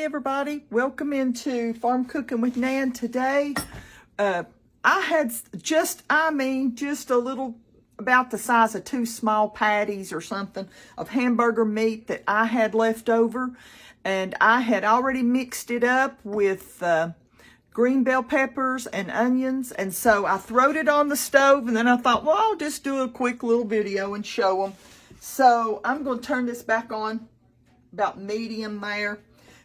Hey everybody, welcome into Farm Cooking with Nan. Today, I had just a little, about the size of 2 small patties or something of hamburger meat that I had left over. And I had already mixed it up with green bell peppers and onions. And so I throwed it on the stove, and then I thought, well, I'll just do a quick little video and show them. So I'm going to turn this back on, about medium there.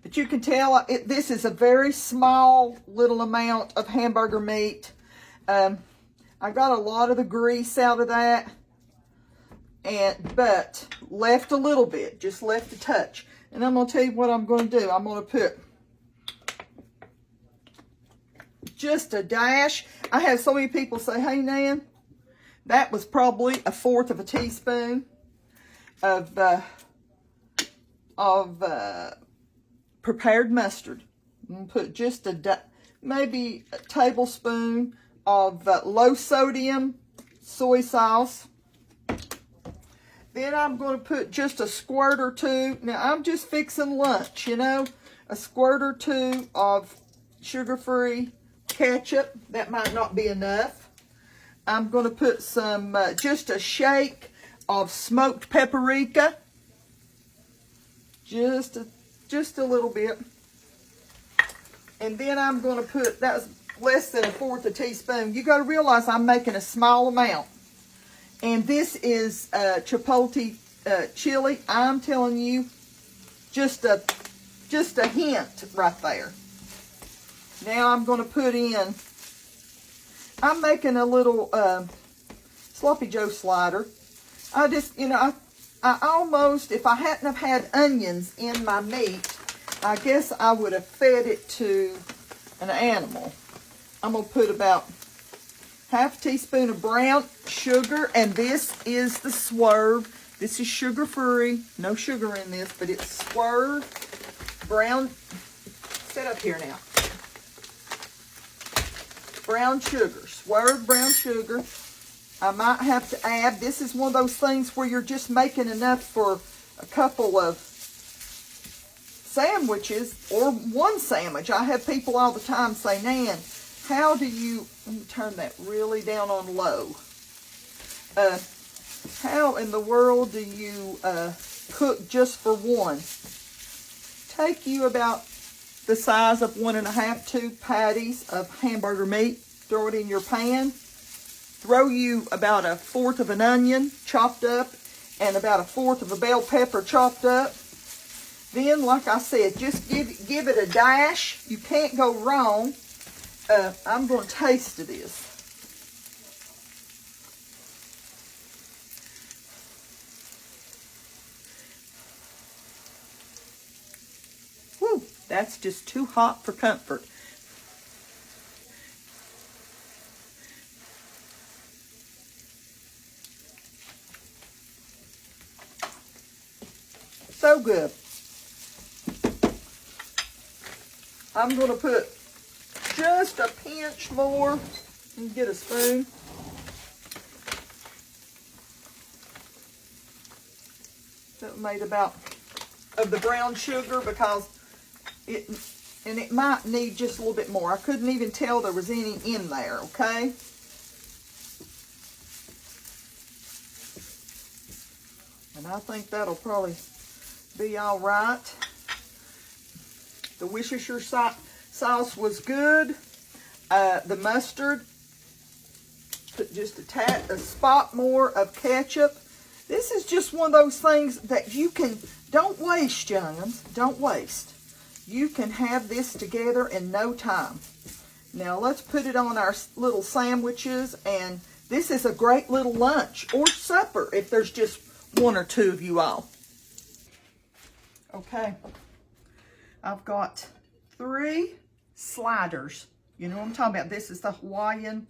But you can tell this is a very small little amount of hamburger meat. I got a lot of the grease out of that, but left a little bit, just left a touch. And I'm going to tell you what I'm going to do. I'm going to put just a dash. I have so many people say, hey Nan, that was probably 1/4 of a teaspoon of prepared mustard. I'm going to put just maybe a tablespoon of low sodium soy sauce. Then I'm going to put just a squirt or two. Now I'm just fixing lunch, you know. A squirt or two of sugar-free ketchup. That might not be enough. I'm going to put some, just a shake of smoked paprika. Just a little bit. And then I'm going to put, that was less than 1/4 a teaspoon. You got to realize I'm making a small amount. And this is chipotle chili. I'm telling you, just a hint right there. Now I'm going to put in, I'm making a little sloppy joe slider. I just, you know, I almost, if I hadn't have had onions in my meat, I guess I would have fed it to an animal. I'm going to put about 1/2 teaspoon of brown sugar, and this is the Swerve. This is sugar-free. No sugar in this, but it's Swerve brown. Set up here now. Brown sugar. Swerve brown sugar. I might have to add, this is one of those things where you're just making enough for a couple of sandwiches or one sandwich. I have people all the time say, Nan, how do you, let me turn that really down on low. How in the world do you cook just for one? Take you about the size of 1 1/2, 2 patties of hamburger meat. Throw it in your pan. Throw you about 1/4 of an onion chopped up and about 1/4 of a bell pepper chopped up. Then, like I said, just give it a dash. You can't go wrong. I'm going to taste this. Whew, that's just too hot for comfort. So good. I'm going to put just a pinch more and get a spoon. That made about of the brown sugar, because it might need just a little bit more. I couldn't even tell there was any in there, okay? And I think that'll probably be all right. The Worcestershire sauce was good. The mustard, put just a spot more of ketchup. This is just one of those things that you can, don't waste, young'uns, don't waste. You can have this together in no time. Now let's put it on our little sandwiches, and this is a great little lunch or supper if there's just 1 or 2 of you all. Okay, I've got 3 sliders. You know what I'm talking about. This is the Hawaiian.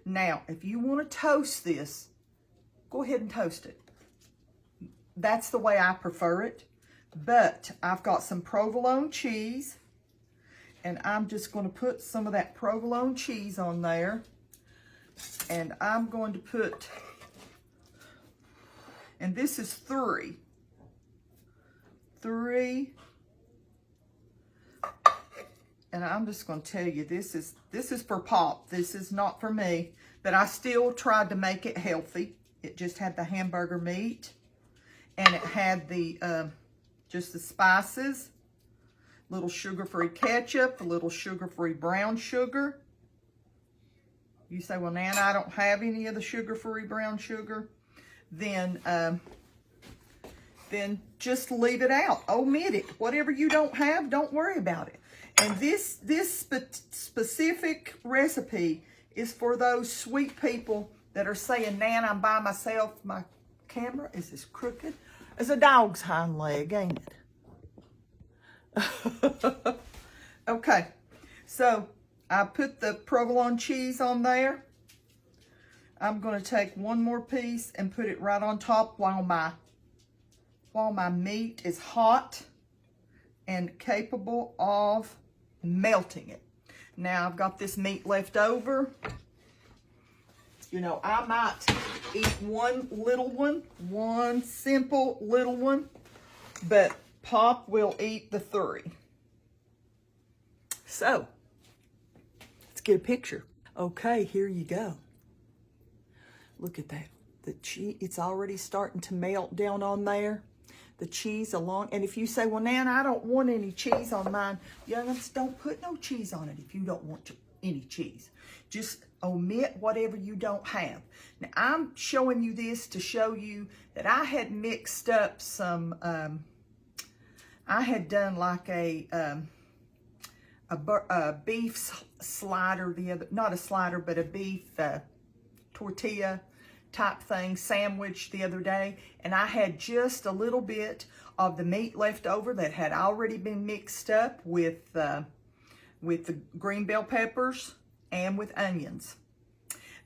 Now, if you want to toast this, go ahead and toast it. That's the way I prefer it. But I've got some provolone cheese, and I'm just going to put some of that provolone cheese on there. And I'm going to put, and this is 3. 3. And I'm just going to tell you, this is for Pop. This is not for me. But I still tried to make it healthy. It just had the hamburger meat. And it had the just the spices. Little sugar-free ketchup. A little sugar-free brown sugar. You say, well, Nana, I don't have any of the sugar-free brown sugar. Then just leave it out. Omit it. Whatever you don't have, don't worry about it. And this specific recipe is for those sweet people that are saying, Nan, I'm by myself. My camera is as crooked as a dog's hind leg, ain't it? Okay, so I put the provolone cheese on there. I'm going to take one more piece and put it right on top while my meat is hot and capable of melting it. Now I've got this meat left over. You know, I might eat one little one, one simple little one, but Pop will eat the 3. So, let's get a picture. Okay, here you go. Look at that. The cheese, it's already starting to melt down on there. The cheese along, and if you say, well, Nan, I don't want any cheese on mine, young'uns, don't put no cheese on it if you don't want any cheese. Just omit whatever you don't have. Now, I'm showing you this to show you that I had mixed up some, I had done like a beef slider the other, not a slider, but a beef tortilla type thing sandwich the other day, and I had just a little bit of the meat left over that had already been mixed up with the green bell peppers and with onions.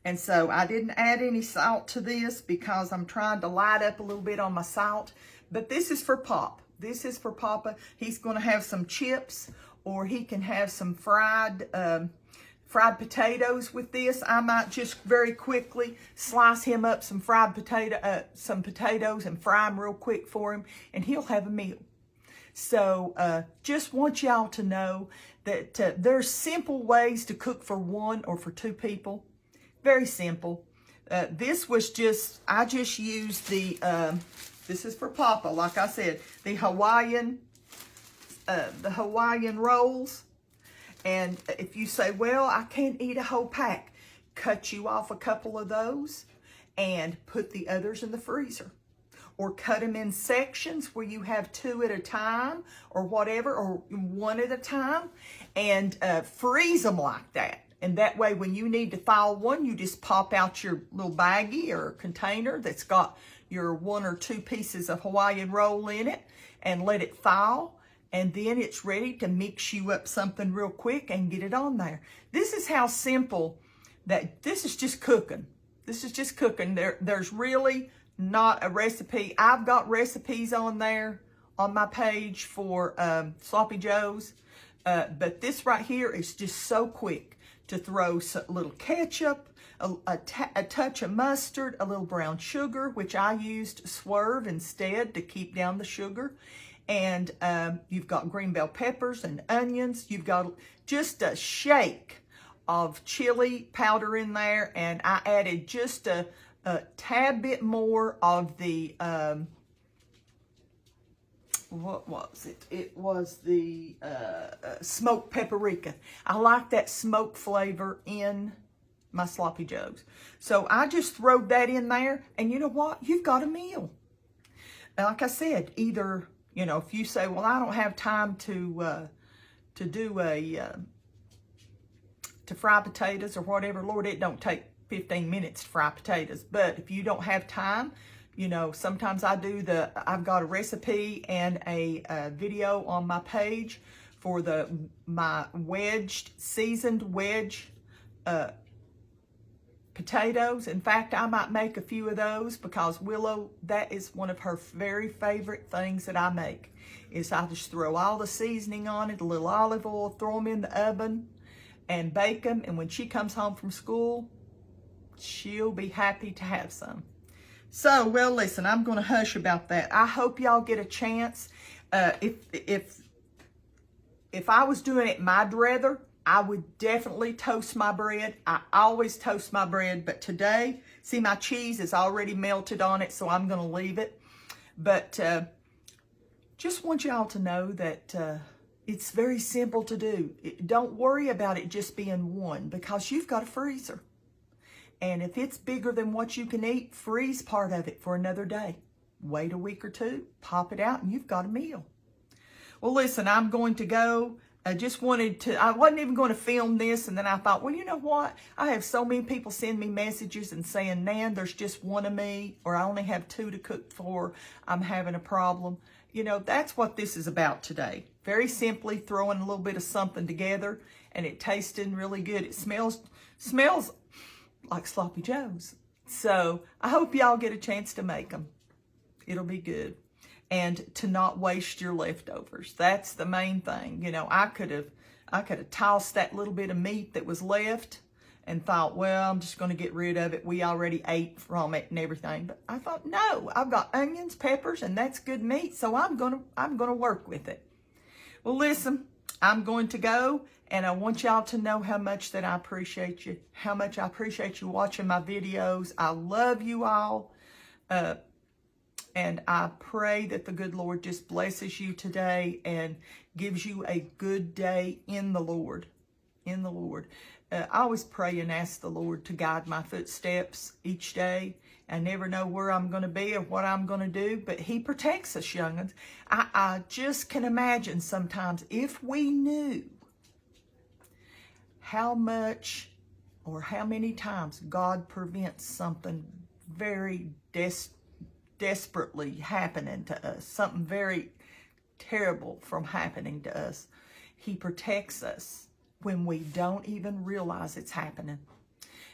And so I didn't add any salt to this because I'm trying to light up a little bit on my salt. But this is for Pop. This is for Papa. He's going to have some chips, or he can have some fried potatoes with this. I might just very quickly slice him up some some potatoes and fry them real quick for him, and he'll have a meal. So just want y'all to know that there's simple ways to cook for 1 or for 2 people. Very simple. This was just, I just used the, this is for Papa, like I said, the Hawaiian rolls. And if you say, well, I can't eat a whole pack, cut you off a couple of those and put the others in the freezer. Or cut them in sections where you have 2 at a time or whatever, or 1 at a time, and freeze them like that. And that way, when you need to thaw one, you just pop out your little baggie or container that's got your 1 or 2 pieces of Hawaiian roll in it and let it thaw. And then it's ready to mix you up something real quick and get it on there. This is how simple that, this is just cooking. This is just cooking. There's really not a recipe. I've got recipes on there on my page for Sloppy Joe's. But this right here is just so quick to throw a little ketchup, a touch of mustard, a little brown sugar, which I used Swerve instead to keep down the sugar. And you've got green bell peppers and onions. You've got just a shake of chili powder in there. And I added just a tad bit more of the, what was it? It was the smoked paprika. I like that smoked flavor in my Sloppy Joes. So I just throwed that in there. And you know what? You've got a meal. And like I said, either... You know, if you say, well, I don't have time to fry potatoes or whatever, Lord, it don't take 15 minutes to fry potatoes. But if you don't have time, you know, sometimes I've got a recipe and a video on my page for my seasoned wedge potatoes. In fact, I might make a few of those because Willow, that is one of her very favorite things that I make, is I just throw all the seasoning on it, a little olive oil, throw them in the oven and bake them. And when she comes home from school, she'll be happy to have some. So, well, listen, I'm going to hush about that. I hope y'all get a chance. If I was doing it my druther, I would definitely toast my bread. I always toast my bread, but today, see, my cheese is already melted on it, so I'm going to leave it. But just want y'all to know that it's very simple to do. Don't worry about it just being one, because you've got a freezer. And if it's bigger than what you can eat, freeze part of it for another day. Wait a week or two, pop it out, and you've got a meal. Well, listen, I'm going to go. I wasn't even going to film this, and then I thought, well, you know what? I have so many people send me messages and saying, Nan, there's just one of me, or I only have 2 to cook for. I'm having a problem. You know, that's what this is about today. Very simply throwing a little bit of something together, and it tasted really good. It smells like Sloppy Joe's. So I hope y'all get a chance to make them. It'll be good. And to not waste your leftovers. That's the main thing. You know, I could have tossed that little bit of meat that was left and thought, well, I'm just going to get rid of it. We already ate from it and everything. But I thought, no, I've got onions, peppers, and that's good meat, so I'm going to work with it. Well, listen, I'm going to go, and I want y'all to know how much that I appreciate you, how much I appreciate you watching my videos. I love you all. And I pray that the good Lord just blesses you today and gives you a good day in the Lord. In the Lord. I always pray and ask the Lord to guide my footsteps each day. I never know where I'm going to be or what I'm going to do, but He protects us, young'uns. I just can imagine sometimes if we knew how much or how many times God prevents something very desperately happening to us, something very terrible from happening to us. He protects us when we don't even realize it's happening.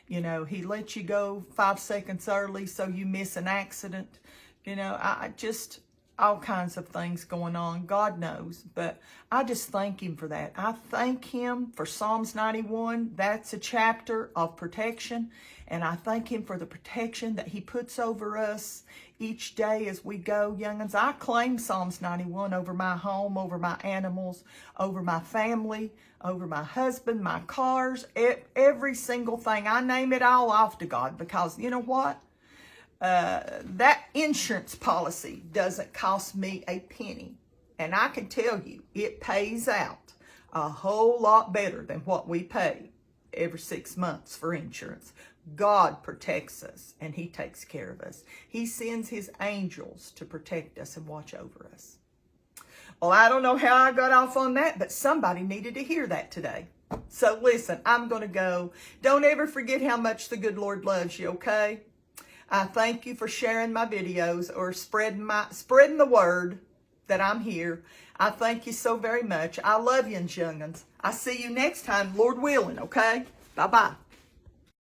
You know, He lets you go 5 seconds early so you miss an accident. You know, I just, all kinds of things going on. God knows. But I just thank Him for that. I thank Him for Psalms 91. That's a chapter of protection. And I thank Him for the protection that He puts over us each day as we go, young'uns. I claim Psalms 91 over my home, over my animals, over my family, over my husband, my cars, every single thing. I name it all off to God, because you know what? That insurance policy doesn't cost me a penny. And I can tell you, it pays out a whole lot better than what we pay every 6 months for insurance. God protects us, and He takes care of us. He sends His angels to protect us and watch over us. Well, I don't know how I got off on that, but somebody needed to hear that today. So listen, I'm going to go. Don't ever forget how much the good Lord loves you, okay? I thank you for sharing my videos or spreading the word that I'm here. I thank you so very much. I love you, young'uns. I see you next time, Lord willing, okay? Bye-bye.